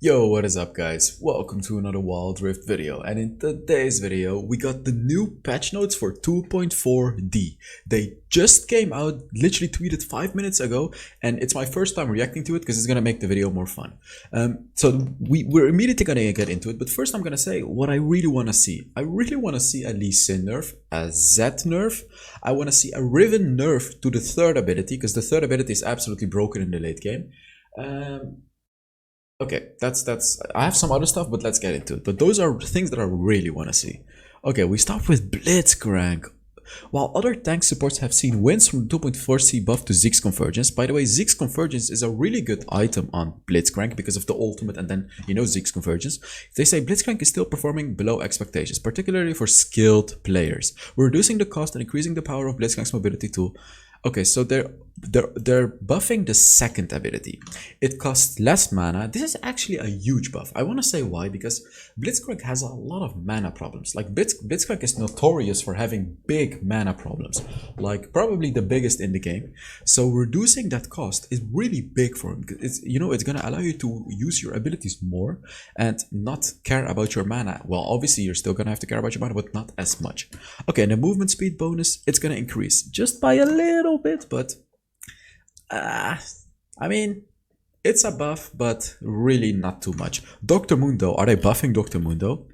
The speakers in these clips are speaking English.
Yo, what is up guys? Welcome to another Wild Rift video, and in today's video we got the new patch notes for 2.4D. They just came out, literally tweeted 5 minutes ago, and it's my first time reacting to it because it's gonna make the video more fun. So we're immediately gonna get into it, but first I'm gonna say what I really wanna see. I really wanna see a Lee Sin nerf, a Zed nerf. I wanna see a Riven nerf to the third ability, because the third ability is absolutely broken in the late game. Okay, that's I have some other stuff, but let's get into it. But those are things that I really want to see. Okay, we start with Blitzcrank. While other tank supports have seen wins from 2.4C buff to Zeke's Convergence. By the way, Zeke's Convergence is a really good item on Blitzcrank because of the ultimate and then, Zeke's Convergence. They say Blitzcrank is still performing below expectations, particularly for skilled players. We're reducing the cost and increasing the power of Blitzcrank's mobility tool. Okay, so they're buffing the second ability. It costs less mana. This is actually a huge buff. I want to say why, because Blitzcrank has a lot of mana problems. Like Blitzcrank is notorious for having big mana problems, like probably the biggest in the game. So reducing that cost is really big for him. It's gonna allow you to use your abilities more and not care about your mana. Well, obviously you're still gonna have to care about your mana, but not as much. Okay, and the movement speed bonus, it's gonna increase just by a little bit, but I mean, it's a buff, but really not too much. Dr. Mundo, are they buffing Dr. Mundo?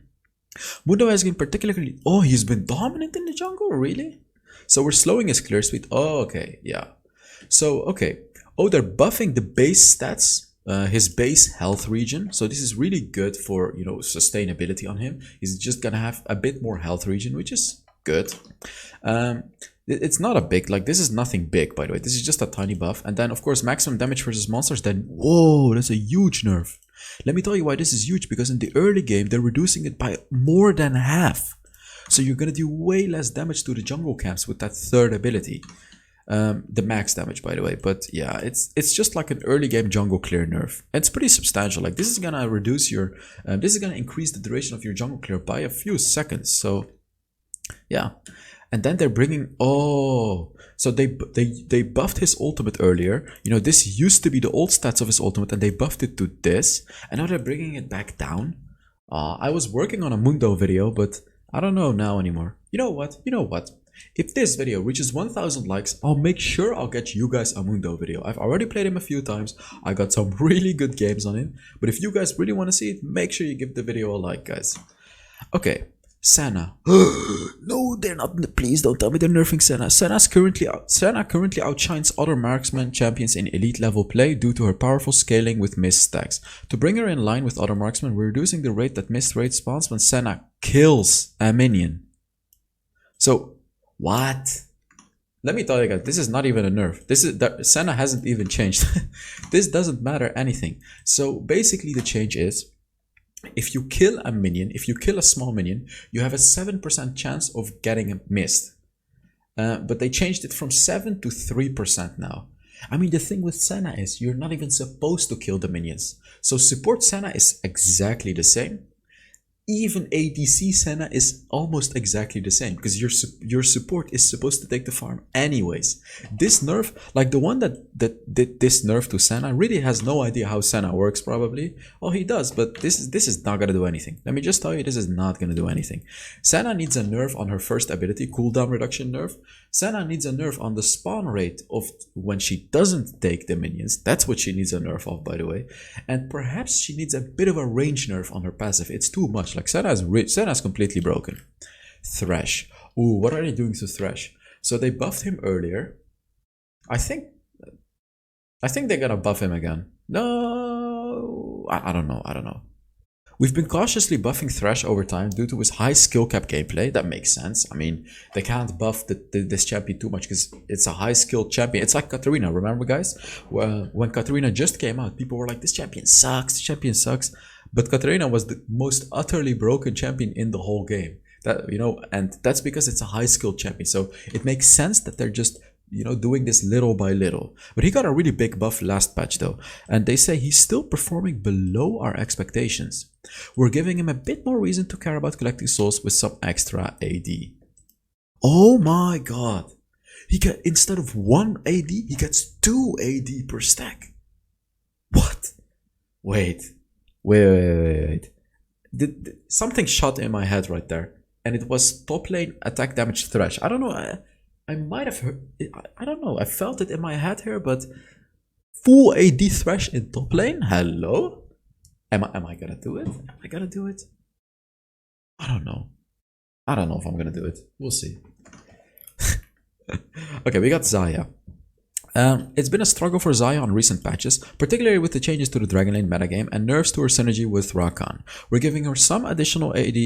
Mundo has been particularly... Oh, he's been dominant in the jungle? Really? So we're slowing his clear speed. Oh, okay, yeah. So, okay. Oh, they're buffing the base stats, his base health regen. So this is really good for, sustainability on him. He's just gonna have a bit more health regen, which is good. It's not a big, this is nothing big, by the way. This is just a tiny buff. And then, of course, maximum damage versus monsters. Then, whoa, that's a huge nerf. Let me tell you why this is huge. Because in the early game, they're reducing it by more than half. So you're going to do way less damage to the jungle camps with that third ability. The max damage, by the way. But yeah, it's just like an early game jungle clear nerf. And it's pretty substantial. Like, this is going to reduce your... this is going to increase the duration of your jungle clear by a few seconds. So, yeah. And then they're bringing, so they buffed his ultimate earlier. This used to be the old stats of his ultimate, and they buffed it to this, and now they're bringing it back down. I was working on a Mundo video, but I don't know now anymore. You know what? If this video reaches 1,000 likes, I'll make sure I'll get you guys a Mundo video. I've already played him a few times. I got some really good games on him. But if you guys really want to see it, make sure you give the video a like, guys. Okay. Senna. No, they're not. Please don't tell me they're nerfing Senna. Senna currently outshines other marksman champions in elite level play due to her powerful scaling with mist stacks. To bring her in line with other marksmen, we're reducing the rate that mist rate spawns when Senna kills a minion. So, what? Let me tell you guys, this is not even a nerf. Senna hasn't even changed. This doesn't matter anything. So basically the change is, if you kill a minion, if you kill a small minion, you have a 7% chance of getting a mist. But they changed it from 7 to 3% now. I mean, the thing with Senna is you're not even supposed to kill the minions. So support Senna is exactly the same. Even ADC Senna is almost exactly the same, because your support is supposed to take the farm anyways. This nerf, like the one that did this nerf to Senna, really has no idea how Senna works probably. Oh, he does, but this is not gonna do anything. Let me just tell you, this is not gonna do anything. Senna needs a nerf on her first ability, cooldown reduction nerf. Senna needs a nerf on the spawn rate of when she doesn't take the minions. That's what she needs a nerf of, by the way. And perhaps she needs a bit of a range nerf on her passive. It's too much. Like Senna's completely broken. Thrash. Ooh, what are they doing to Thrash? So they buffed him earlier. I think they're gonna buff him again. No, I don't know. We've been cautiously buffing Thrash over time due to his high skill cap gameplay. That makes sense. I mean, they can't buff this champion too much because it's a high skilled champion. It's like Katarina, remember guys? When Katarina just came out, people were like, this champion sucks. But Katarina was the most utterly broken champion in the whole game. And that's because it's a high skilled champion. So it makes sense that they're just doing this little by little. But he got a really big buff last patch though. And they say he's still performing below our expectations. We're giving him a bit more reason to care about collecting souls with some extra AD. Oh my god. Instead of 1 AD, he gets 2 AD per stack. What? Wait. Wait. Something shot in my head right there, and it was top lane attack damage Thrash. I don't know. I might have heard. I don't know. I felt it in my head here, but full AD Thrash in top lane. Hello. Am I gonna do it? Am I gonna do it? I don't know. I don't know if I'm gonna do it. We'll see. Okay, we got Xayah. It's been a struggle for Xayah on recent patches, particularly with the changes to the Dragon Lane metagame and nerfs to her synergy with Rakan. We're giving her some additional AD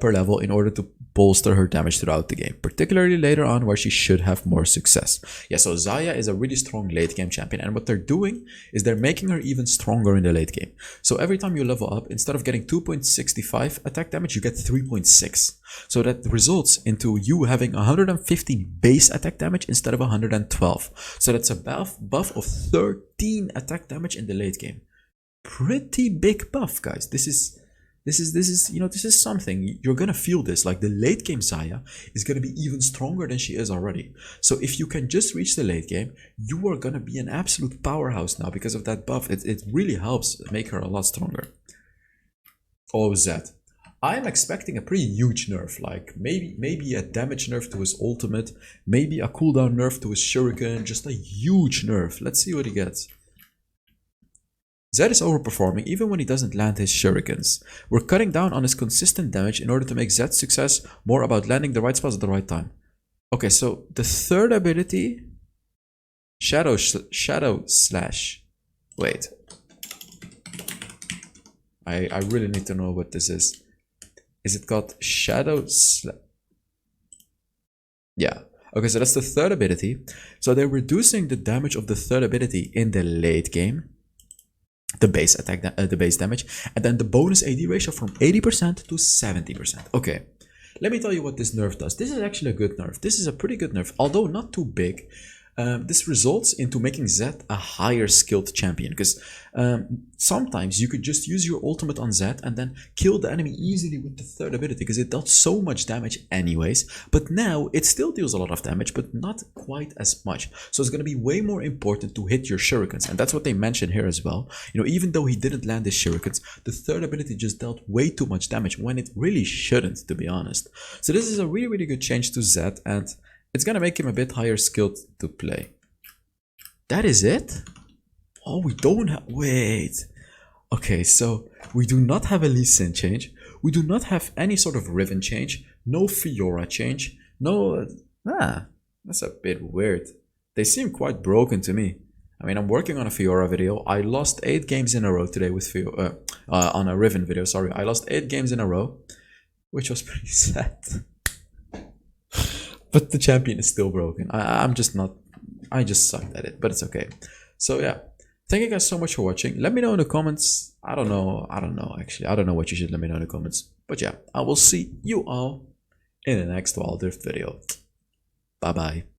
per level in order to bolster her damage throughout the game, particularly later on where she should have more success. Yeah, so Xayah is a really strong late game champion, and what they're doing is they're making her even stronger in the late game. So every time you level up, instead of getting 2.65 attack damage, you get 3.6. So that results into you having 115 base attack damage instead of 112. So that's a buff of 13 attack damage in the late game. Pretty big buff, guys. This is something. You're gonna feel this. Like, the late game Xayah is gonna be even stronger than she is already. So if you can just reach the late game, you are gonna be an absolute powerhouse now because of that buff. It really helps make her a lot stronger. Oh, Zed. I'm expecting a pretty huge nerf, like maybe a damage nerf to his ultimate, maybe a cooldown nerf to his shuriken, just a huge nerf. Let's see what he gets. Zed is overperforming even when he doesn't land his shurikens. We're cutting down on his consistent damage in order to make Zed's success more about landing the right spots at the right time. Okay, so the third ability, Shadow Slash. Wait. I really need to know what this is. Is it called Shadow Slash? Yeah. Okay, so that's the third ability. So they're reducing the damage of the third ability in the late game. The base attack, the base damage. And then the bonus AD ratio from 80% to 70%. Okay. Let me tell you what this nerf does. This is actually a good nerf. This is a pretty good nerf, although not too big. This results into making Zed a higher skilled champion, because sometimes you could just use your ultimate on Zed and then kill the enemy easily with the third ability, because it does so much damage anyways. But now it still deals a lot of damage, but not quite as much. So it's going to be way more important to hit your shurikens, and that's what they mentioned here as well. You know, even though he didn't land his shurikens, the third ability just dealt way too much damage when it really shouldn't, to be honest. So this is a really good change to Zed, and it's gonna make him a bit higher skilled to play. That is it? Oh, we don't have... Wait. Okay, so we do not have a Lee Sin change. We do not have any sort of Riven change. No Fiora change. No... that's a bit weird. They seem quite broken to me. I mean, I'm working on a Fiora video. I lost 8 games in a row today with Fiora... on a Riven video, sorry. I lost 8 games in a row, which was pretty sad. But the champion is still broken. I'm just not... I just sucked at it, but it's okay. So yeah, thank you guys so much for watching. Let me know in the comments. I don't know actually. I don't know what you should let me know in the comments. But yeah, I will see you all in the next Wild Rift video. Bye bye.